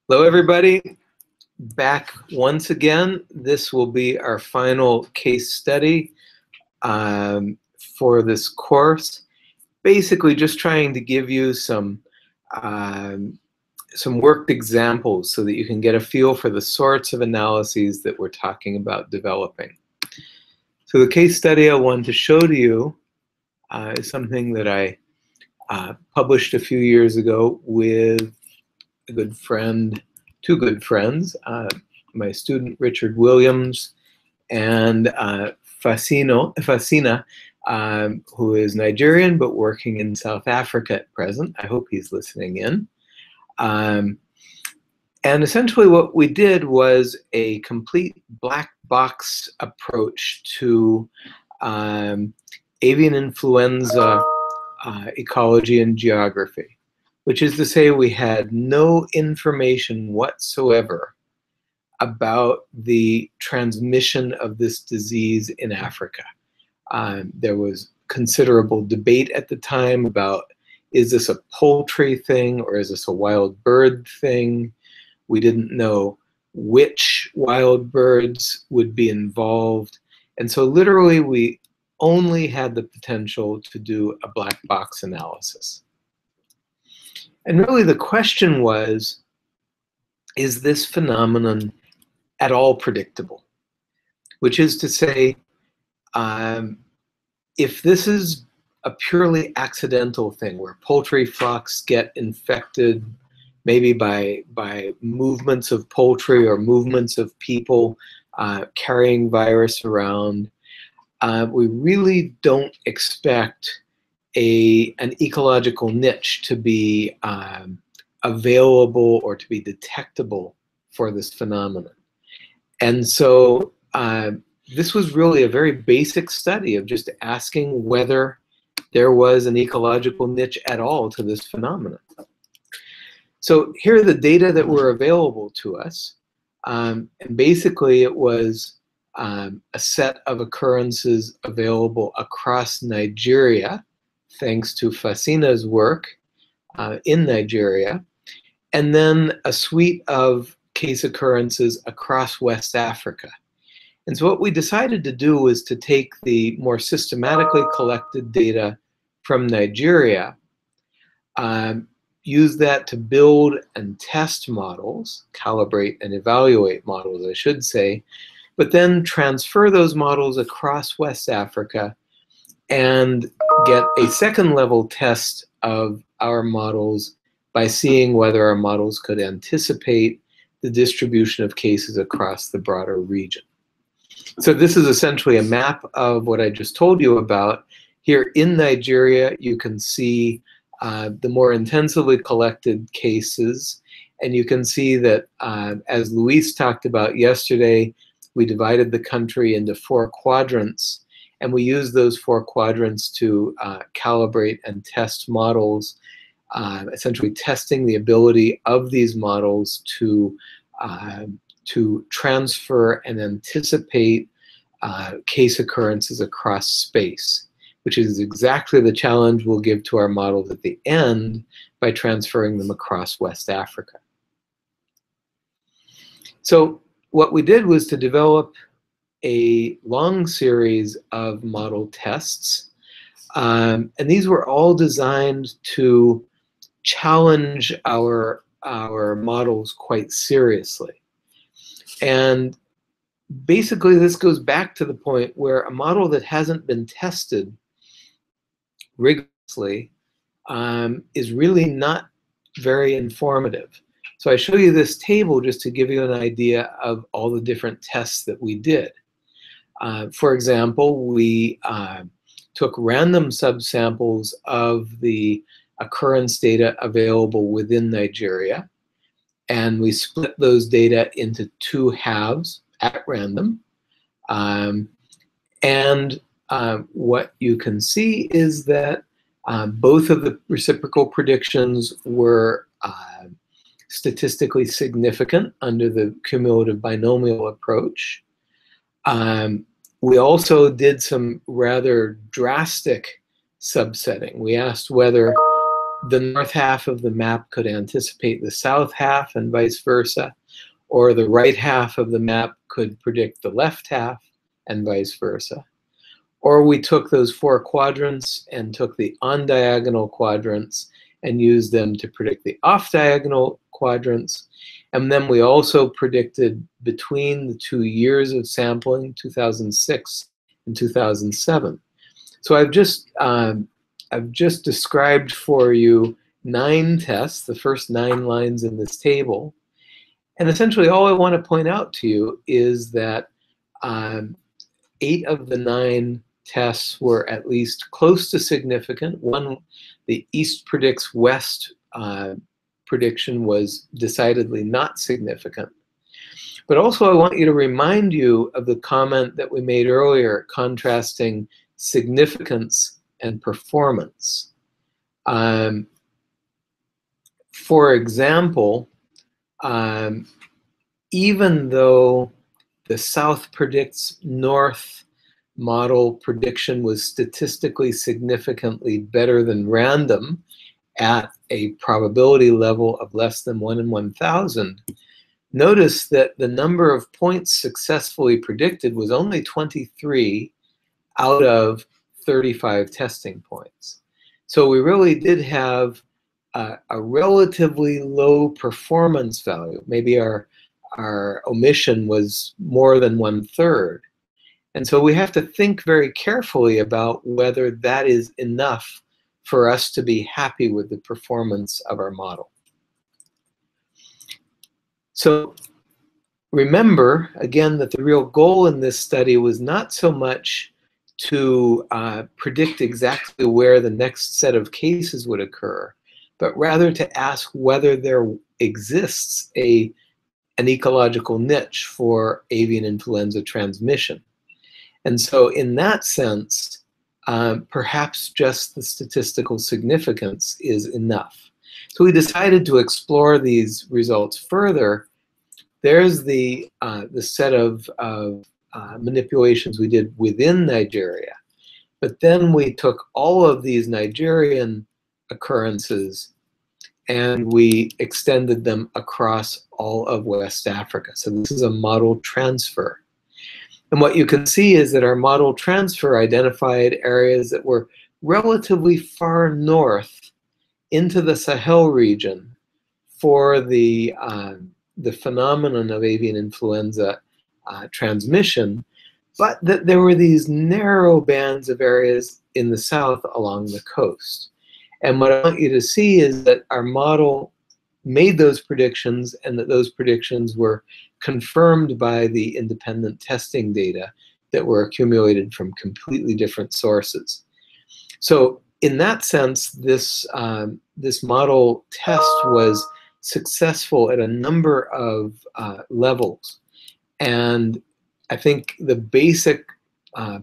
Hello, everybody. Back once again. This will be our final case study for this course. Basically, just trying to give you some worked examples so that you can get a feel for the sorts of analyses that we're talking about developing. So the case study I wanted to show to you is something that I published a few years ago with a good friend, two good friends, my student Richard Williams and Fasina, who is Nigerian but working in South Africa at present. I hope he's listening in. And essentially what we did was a complete black box approach to avian influenza ecology and geography, which is to say we had no information whatsoever about the transmission of this disease in Africa. There was considerable debate at the time about, is this a poultry thing or is this a wild bird thing? We didn't know which wild birds would be involved. And so literally we only had the potential to do a black box analysis. And really the question was, is this phenomenon at all predictable? Which is to say, if this is a purely accidental thing where poultry flocks get infected maybe by movements of poultry or movements of people carrying virus around, we really don't expect an ecological niche to be available or to be detectable for this phenomenon. And so this was really a very basic study of just asking whether there was an ecological niche at all to this phenomenon. So here are the data that were available to us. And basically it was a set of occurrences available across Nigeria, thanks to Fasina's work in Nigeria, and then a suite of case occurrences across West Africa. And so what we decided to do was to take the more systematically collected data from Nigeria, use that to build and test models, calibrate and evaluate models, I should say, but then transfer those models across West Africa and get a second level test of our models by seeing whether our models could anticipate the distribution of cases across the broader region. So this is essentially a map of what I just told you about. Here in Nigeria, you can see the more intensively collected cases, and you can see that as Luis talked about yesterday, we divided the country into 4 quadrants, and we used those 4 quadrants to calibrate and test models, essentially testing the ability of these models to transfer and anticipate case occurrences across space, which is exactly the challenge we'll give to our models at the end by transferring them across West Africa. So what we did was to develop a long series of model tests, and these were all designed to challenge our models quite seriously. And basically this goes back to the point where a model that hasn't been tested rigorously is really not very informative. So I show you this table just to give you an idea of all the different tests that we did. For example, we took random subsamples of the occurrence data available within Nigeria, and we split those data into 2 halves at random. What you can see is that both of the reciprocal predictions were statistically significant under the cumulative binomial approach. We also did some rather drastic subsetting. We asked whether the north half of the map could anticipate the south half and vice versa, or the right half of the map could predict the left half and vice versa. Or we took those 4 quadrants and took the on-diagonal quadrants and used them to predict the off-diagonal quadrants. And then we also predicted between the 2 years of sampling, 2006 and 2007. So I've just described for you 9 tests, the first 9 lines in this table. And essentially all I want to point out to you is that 8 of the 9 tests were at least close to significant. One, the East predicts West prediction, was decidedly not significant. But also I want you to remind you of the comment that we made earlier, contrasting significance and performance. For example, even though the South predicts North model prediction was statistically significantly better than random at a probability level of less than 1 in 1,000, notice that the number of points successfully predicted was only 23 out of 35 testing points. So we really did have a relatively low performance value. Maybe our omission was more than 1/3. And so we have to think very carefully about whether that is enough for us to be happy with the performance of our model. So remember, again, that the real goal in this study was not so much to predict exactly where the next set of cases would occur, but rather to ask whether there exists an ecological niche for avian influenza transmission. And so in that sense, perhaps just the statistical significance is enough. So we decided to explore these results further. There's the set of manipulations we did within Nigeria. But then we took all of these Nigerian occurrences and we extended them across all of West Africa. So this is a model transfer. And what you can see is that our model transfer identified areas that were relatively far north into the Sahel region for the phenomenon of avian influenza transmission, but that there were these narrow bands of areas in the south along the coast. And what I want you to see is that our model made those predictions and that those predictions were confirmed by the independent testing data that were accumulated from completely different sources. So in that sense, this model test was successful at a number of levels. And I think the basic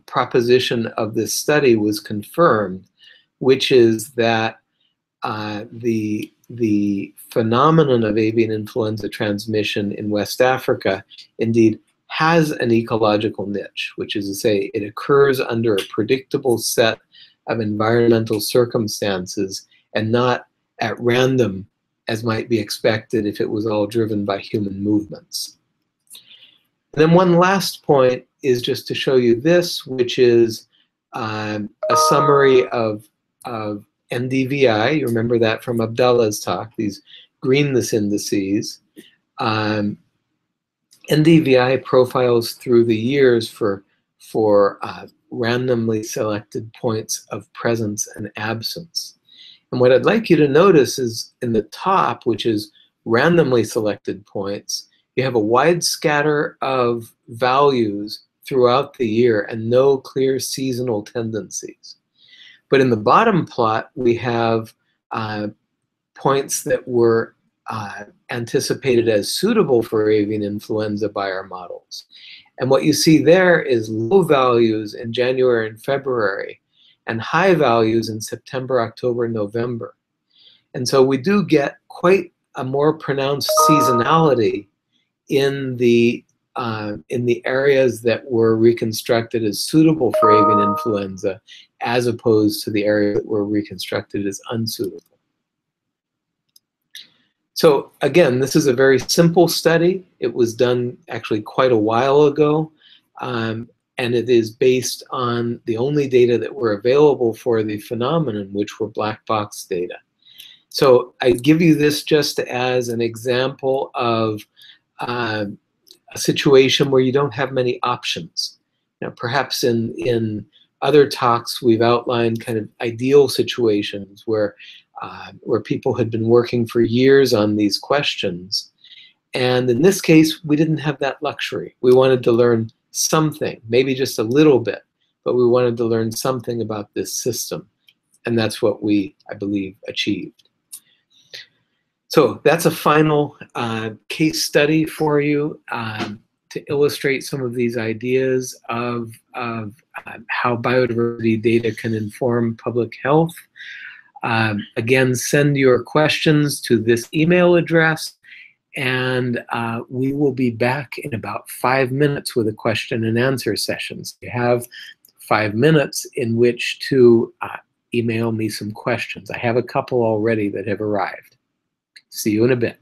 proposition of this study was confirmed, which is that the phenomenon of avian influenza transmission in West Africa indeed has an ecological niche, which is to say it occurs under a predictable set of environmental circumstances and not at random as might be expected if it was all driven by human movements. And then one last point is just to show you this, which is a summary of NDVI. You remember that from Abdallah's talk, these greenness indices. NDVI profiles through the years for randomly selected points of presence and absence. And what I'd like you to notice is in the top, which is randomly selected points, you have a wide scatter of values throughout the year and no clear seasonal tendencies. But in the bottom plot, we have points that were anticipated as suitable for avian influenza by our models. And what you see there is low values in January and February and high values in September, October, November. And so we do get quite a more pronounced seasonality in the areas that were reconstructed as suitable for avian influenza, as opposed to the areas that were reconstructed as unsuitable. So again, this is a very simple study. It was done actually quite a while ago, and it is based on the only data that were available for the phenomenon, which were black box data. So I give you this just as an example of a situation where you don't have many options. Now, perhaps in other talks, we've outlined kind of ideal situations where people had been working for years on these questions. And in this case, we didn't have that luxury. We wanted to learn something, maybe just a little bit, but we wanted to learn something about this system. And that's what we, I believe, achieved. So that's a final case study for you to illustrate some of these ideas of how biodiversity data can inform public health. Again, send your questions to this email address, and we will be back in about 5 minutes with a question and answer session. So you have 5 minutes in which to email me some questions. I have a couple already that have arrived. See you in a bit.